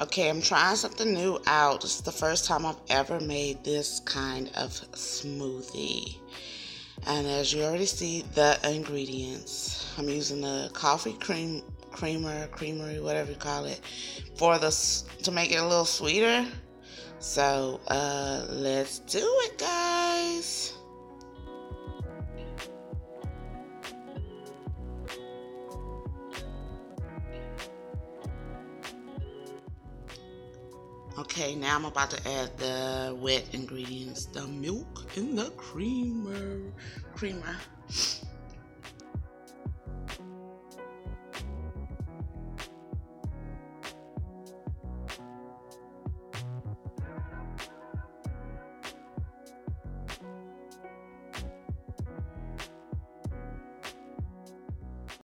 Okay, I'm trying something new out. This is the first time I've ever made this kind of smoothie. And as you already see, the ingredients. I'm using the coffee creamery, whatever you call it, to make it a little sweeter. So, let's do it, guys. Okay, now I'm about to add the wet ingredients, the milk and the creamer.